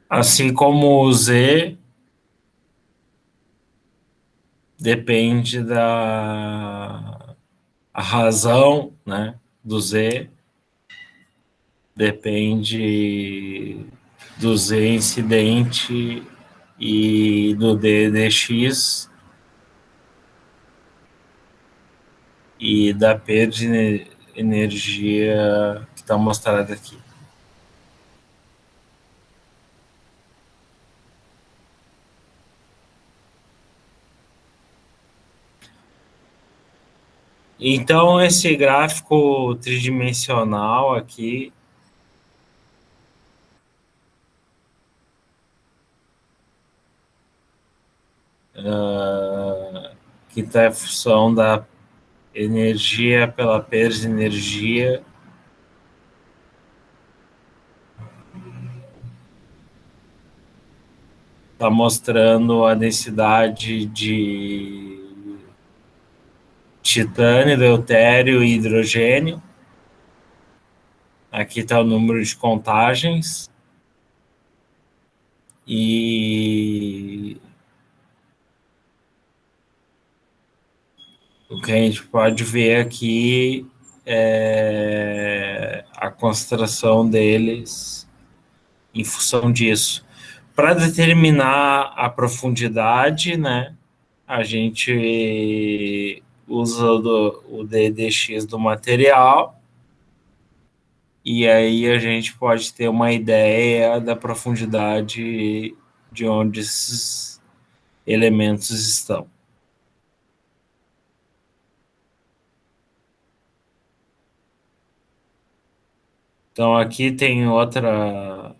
Assim como o Z depende da a razão, né, do Z, depende do Z incidente e do DDX e da perda de energia que está mostrada aqui. Então, esse gráfico tridimensional aqui, que está em função da energia pela perda de energia, está mostrando a densidade de titânio, deutério e hidrogênio. Aqui está o número de contagens. E o que a gente pode ver aqui é a concentração deles em função disso. Para determinar a profundidade, né, a gente usa o DDX do material e aí a gente pode ter uma ideia da profundidade de onde esses elementos estão. Então aqui tem outra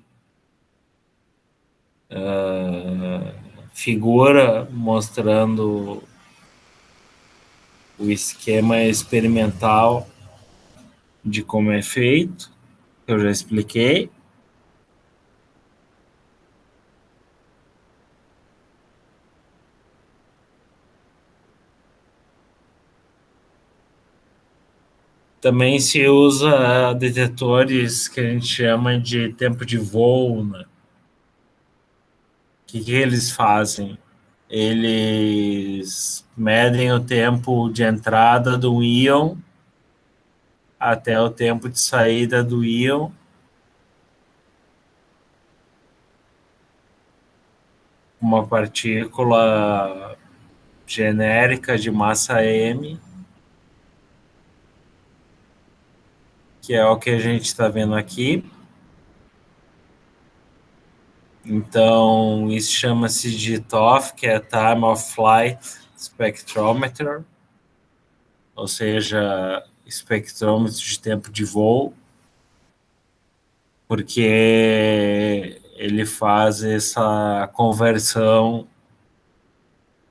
figura mostrando o esquema experimental de como é feito, que eu já expliquei. Também se usa detetores que a gente chama de tempo de voo. Né? O que eles fazem? Eles medem o tempo de entrada do íon até o tempo de saída do íon. Uma partícula genérica de massa m, que é o que a gente está vendo aqui. Então, isso chama-se de TOF, que é Time of Flight Spectrometer, ou seja, espectrômetro de tempo de voo, porque ele faz essa conversão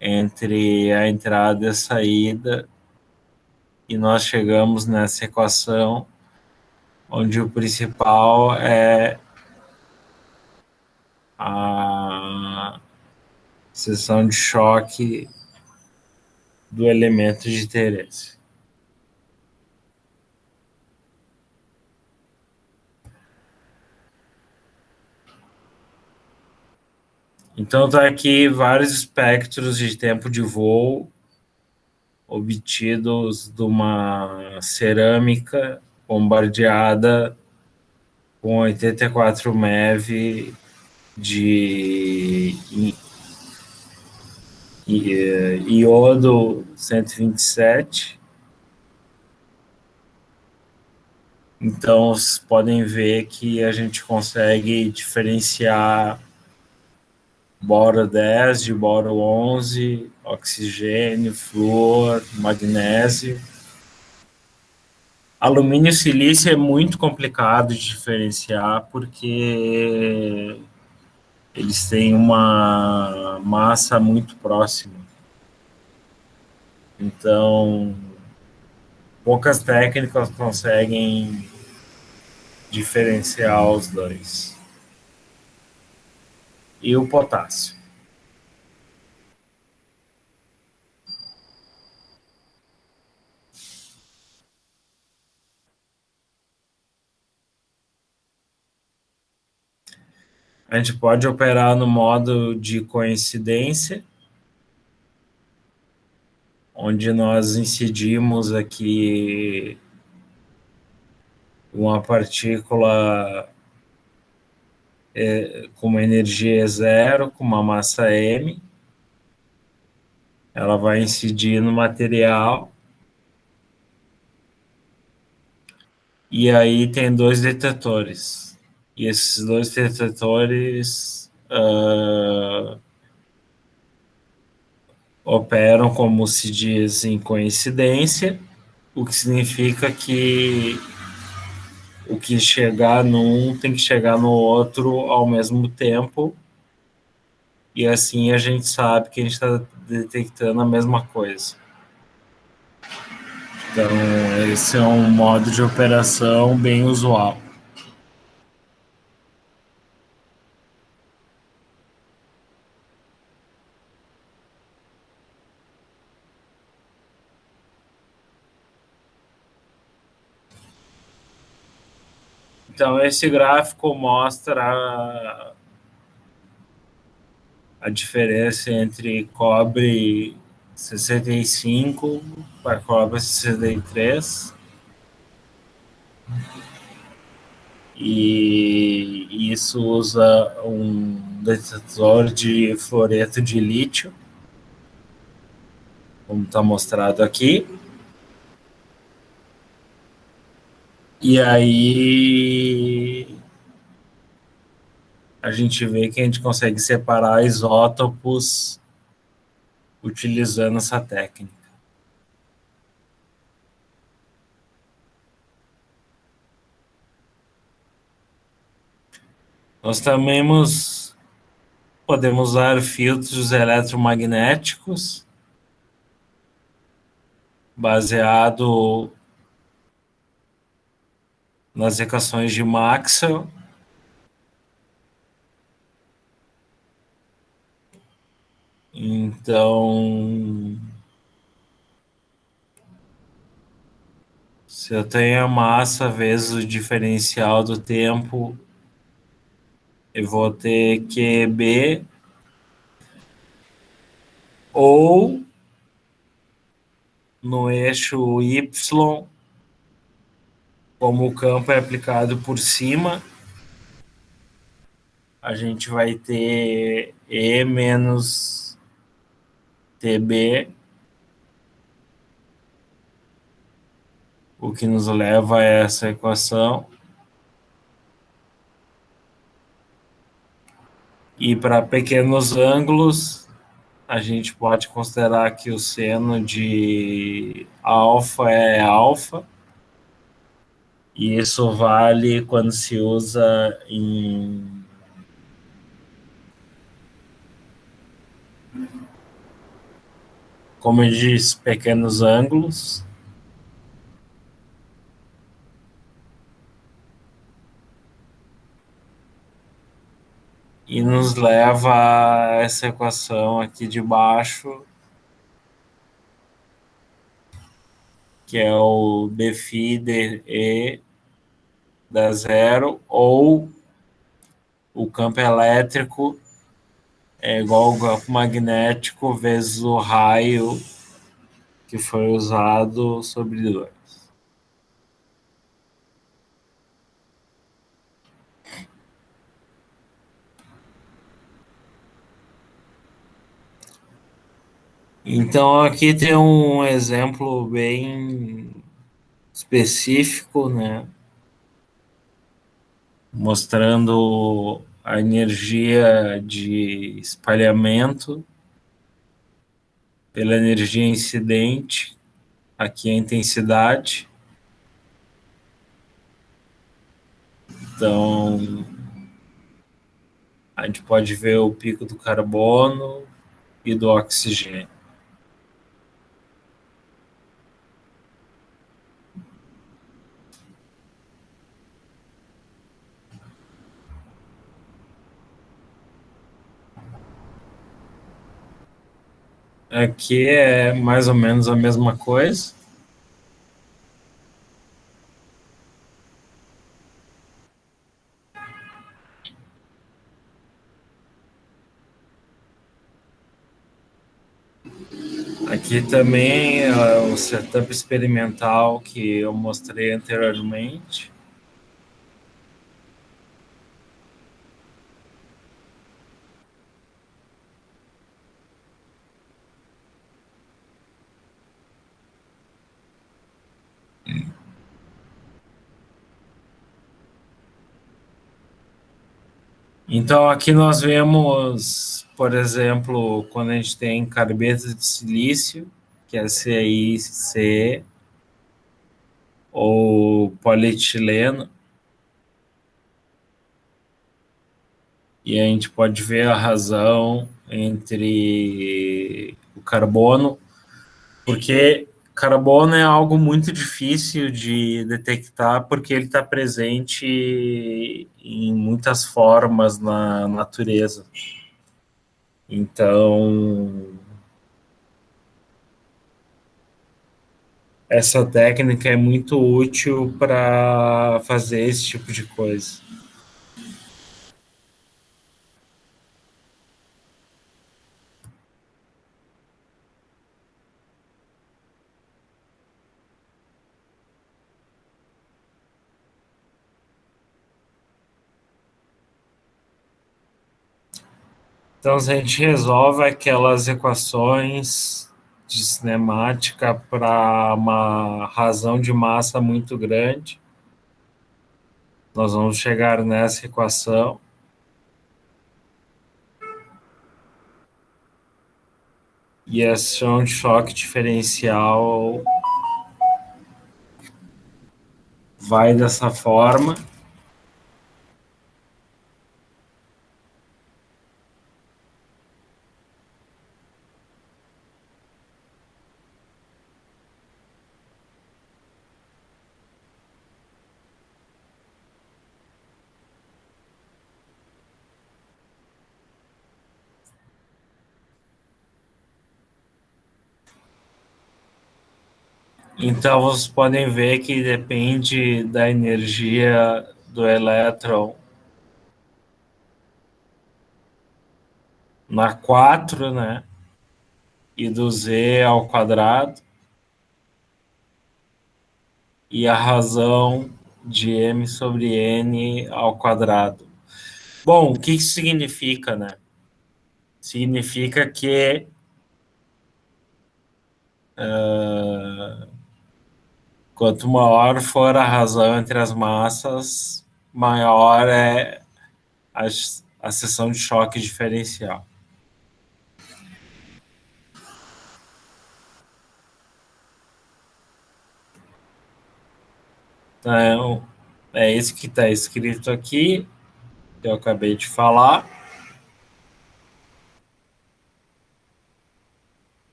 entre a entrada e a saída, e nós chegamos nessa equação onde o principal é a seção de choque do elemento de interesse. Então está aqui vários espectros de tempo de voo obtidos de uma cerâmica bombardeada com 84 MeV de iodo 127. Então, vocês podem ver que a gente consegue diferenciar boro 10 de boro 11, oxigênio, flúor, magnésio. Alumínio e silício é muito complicado de diferenciar porque eles têm uma massa muito próxima. Então, poucas técnicas conseguem diferenciar os dois. E o potássio. A gente pode operar no modo de coincidência, onde nós incidimos aqui uma partícula com uma energia zero, com uma massa m, ela vai incidir no material, e aí tem dois detetores. E esses dois detetores operam, como se diz, em coincidência, o que significa que o que chegar num tem que chegar no outro ao mesmo tempo, e assim a gente sabe que a gente está detectando a mesma coisa. Então, esse é um modo de operação bem usual. Então, esse gráfico mostra a diferença entre cobre 65 para cobre 63. E isso usa um detetor de fluoreto de lítio, como está mostrado aqui. E aí a gente vê que a gente consegue separar isótopos utilizando essa técnica. Nós também podemos usar filtros eletromagnéticos baseado nas equações de Maxwell. Então, se eu tenho a massa vezes o diferencial do tempo, eu vou ter QB, ou no eixo Y, como o campo é aplicado por cima, a gente vai ter E menos TB, o que nos leva a essa equação. E para pequenos ângulos, a gente pode considerar que o seno de alfa é alfa, e isso vale quando se usa em como eu disse, pequenos ângulos. E nos leva a essa equação aqui de baixo, que é o dφ dE dá zero, ou o campo elétrico é igual ao campo magnético vezes o raio que foi usado sobre 2. Então aqui tem um exemplo bem específico, né, mostrando a energia de espalhamento pela energia incidente, aqui a intensidade. Então, a gente pode ver o pico do carbono e do oxigênio. Aqui é mais ou menos a mesma coisa. Aqui também o setup experimental que eu mostrei anteriormente. Então aqui nós vemos, por exemplo, quando a gente tem carbeto de silício, que é CiC, ou polietileno, e a gente pode ver a razão entre o carbono, porque carbono é algo muito difícil de detectar, porque ele está presente em muitas formas na natureza. Então, essa técnica é muito útil para fazer esse tipo de coisa. Então, se a gente resolve aquelas equações de cinemática para uma razão de massa muito grande, nós vamos chegar nessa equação. E a ação de choque diferencial vai dessa forma. Então, vocês podem ver que depende da energia do elétron na 4, né? E do Z ao quadrado. E a razão de M sobre N ao quadrado. Bom, o que isso significa, né? Significa que quanto maior for a razão entre as massas, maior é a seção de choque diferencial. Então, é isso que está escrito aqui, que eu acabei de falar.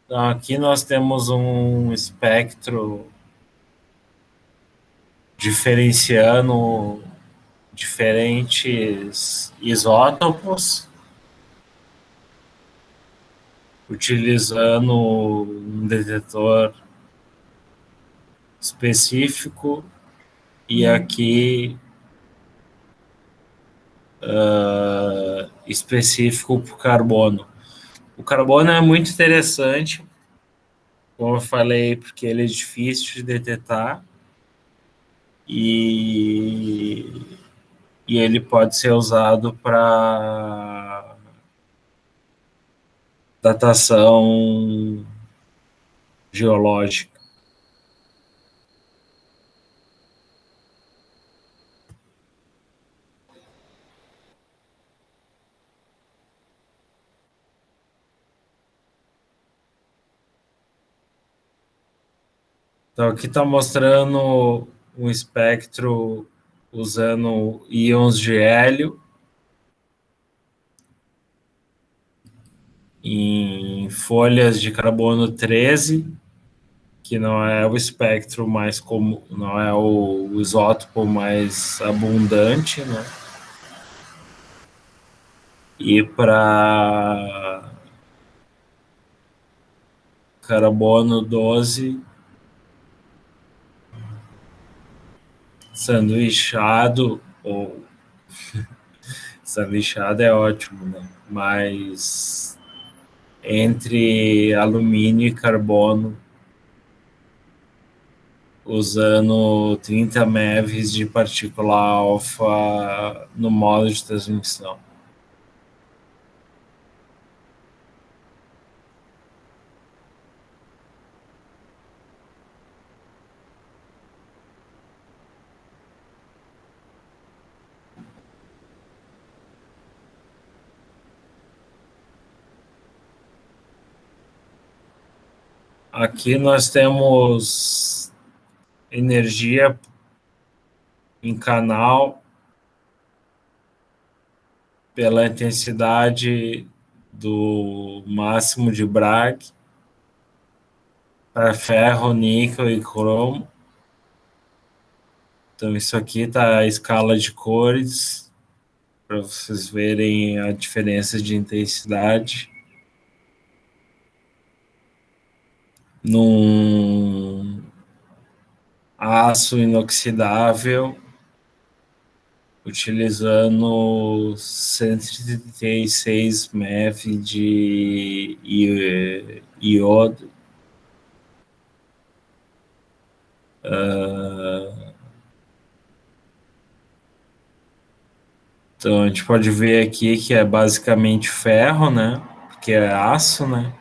Então, aqui nós temos um espectro diferenciando diferentes isótopos, utilizando um detetor específico, e aqui específico para o carbono. O carbono é muito interessante, como eu falei, porque ele é difícil de detectar e, e ele pode ser usado para datação geológica. Então, aqui está mostrando um espectro usando íons de hélio em folhas de carbono 13, que não é o espectro mais comum, não é o isótopo mais abundante, né? E para carbono 12 sanduichado, ou sanduichado é ótimo, né? Mas entre alumínio e carbono, usando 30 MeV de partícula alfa no modo de transmissão. Aqui nós temos energia em canal pela intensidade do máximo de Bragg para ferro, níquel e cromo. Então isso aqui está a escala de cores para vocês verem a diferença de intensidade. Num aço inoxidável, utilizando 136 MeV de iodo. Então a gente pode ver aqui que é basicamente ferro, né? Porque é aço, né?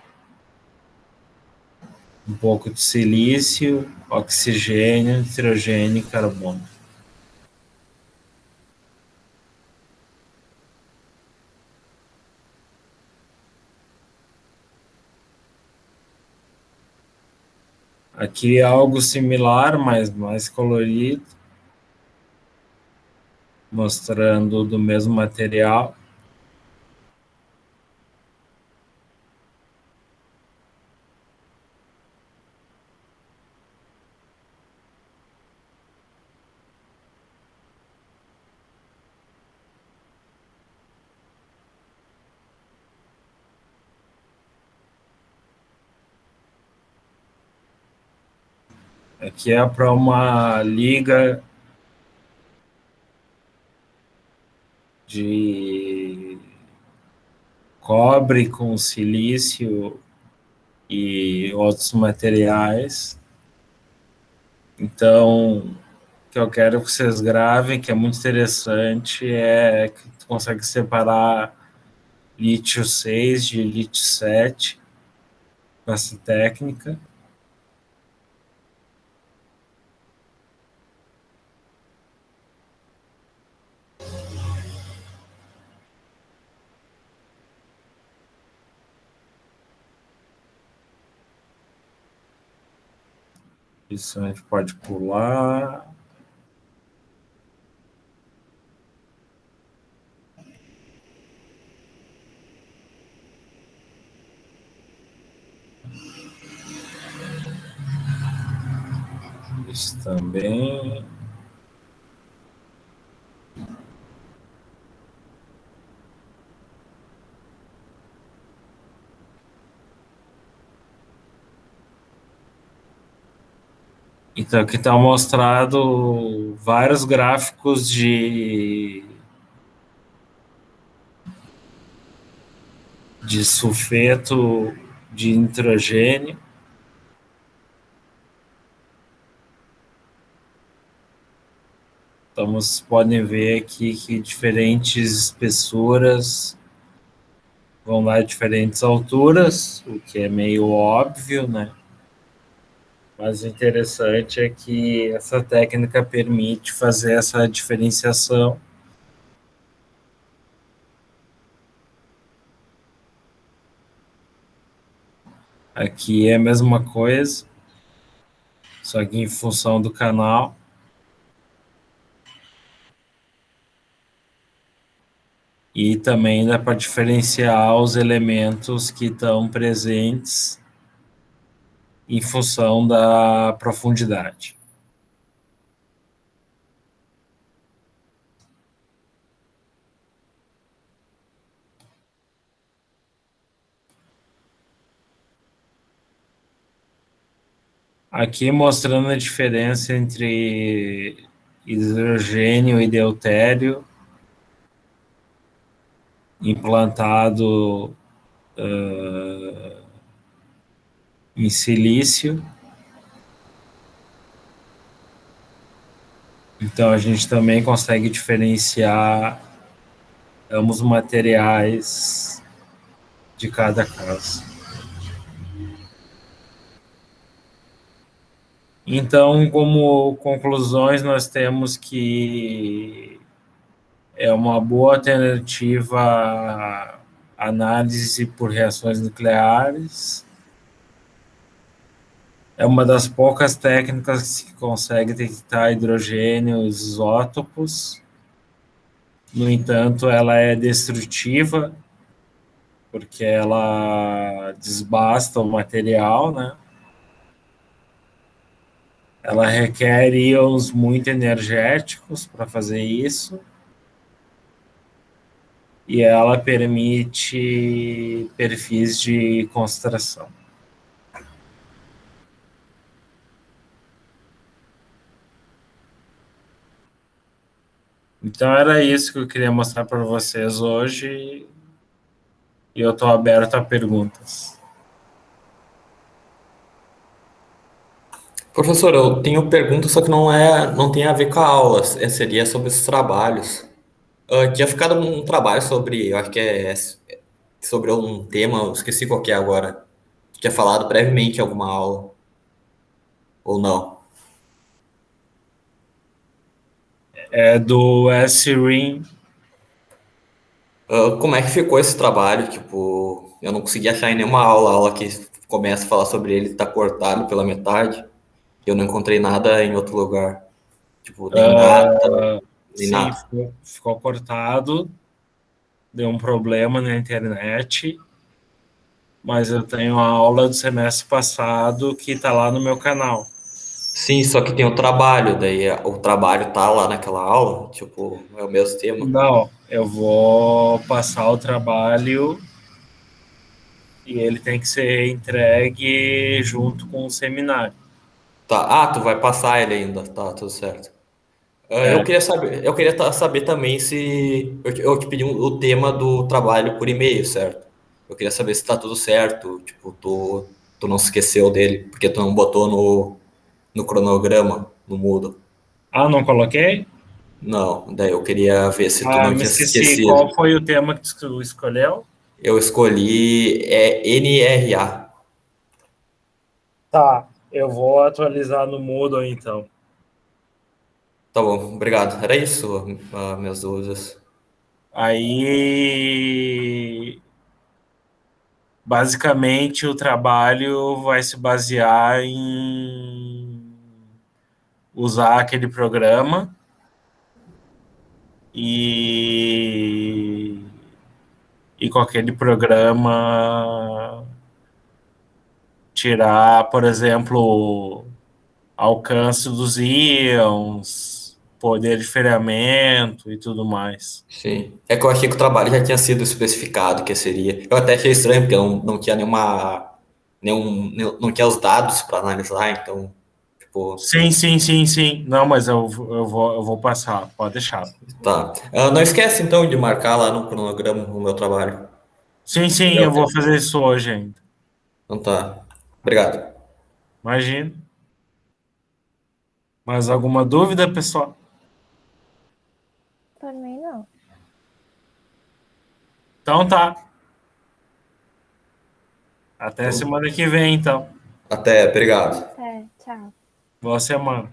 Um pouco de silício, oxigênio, nitrogênio e carbono. Aqui é algo similar, mas mais colorido, mostrando do mesmo material. Aqui é para uma liga de cobre com silício e outros materiais. Então, o que eu quero que vocês gravem, que é muito interessante, é que tu consegue separar lítio 6 de lítio 7 com essa técnica. Isso a gente pode pular. Isso também. Então, aqui está mostrado vários gráficos de sulfeto de nitrogênio. Então, vocês podem ver aqui que diferentes espessuras vão dar diferentes alturas, o que é meio óbvio, né? Mas o interessante é que essa técnica permite fazer essa diferenciação. Aqui é a mesma coisa, só que em função do canal. E também dá para diferenciar os elementos que estão presentes em função da profundidade. Aqui mostrando a diferença entre hidrogênio e deutério implantado em silício. Então a gente também consegue diferenciar ambos os materiais de cada caso. Então, como conclusões, nós temos que é uma boa alternativa à análise por reações nucleares. É uma das poucas técnicas que consegue detectar hidrogênio e isótopos. No entanto, ela é destrutiva, porque ela desbasta o material, né? Ela requer íons muito energéticos para fazer isso. E ela permite perfis de concentração. Então era isso que eu queria mostrar para vocês hoje e eu estou aberto a perguntas. Professor, eu tenho pergunta, só que não tem a ver com a aula, seria sobre os trabalhos. Tinha ficado um trabalho sobre, eu acho que é sobre um tema, eu esqueci qual que é agora. Tinha falado brevemente em alguma aula, ou não. É do SRIM. Como é que ficou esse trabalho? Tipo, eu não consegui achar em nenhuma aula, a aula que começa a falar sobre ele está cortado pela metade. Eu não encontrei nada em outro lugar. Tipo, nem data, nem Sim, nada. ficou cortado, deu um problema na internet, mas eu tenho a aula do semestre passado que está lá no meu canal. Sim, só que tem o trabalho, daí o trabalho tá lá naquela aula, tipo, é o mesmo tema. Não, eu vou passar o trabalho e ele tem que ser entregue junto com o seminário. Tá, tu vai passar ele ainda, tá, tudo certo. Eu É. queria saber, saber também se eu te pedi o tema do trabalho por e-mail, certo? Eu queria saber se tá tudo certo, tipo, tu não se esqueceu dele, porque tu não botou no cronograma, no Moodle. Ah, não coloquei? Não, daí eu queria ver se tu Ah, não me tinha se esqueci. Qual esquecido. foi o tema que tu escolheu? Eu escolhi NRA. Tá, eu vou atualizar no Moodle então. Tá bom, obrigado. Era isso, minhas dúvidas. Aí, basicamente, o trabalho vai se basear em usar aquele programa e, e com aquele programa tirar, por exemplo, alcance dos íons, poder de ferramenta e tudo mais. Sim. É que eu achei que o trabalho já tinha sido especificado que seria. Eu até achei estranho, porque não tinha não tinha os dados para analisar, então, tipo, Sim, sim, sim, sim. Não, mas eu vou passar, pode deixar. tá. Não esquece então de marcar lá no cronograma o meu trabalho. Sim, sim, É o eu vou tempo. fazer isso hoje ainda. Então tá. Obrigado. Imagina. Mais alguma dúvida, pessoal? Por mim, não. Então tá. Até Então, semana que vem, então. até, obrigado. É, tchau. Boa semana.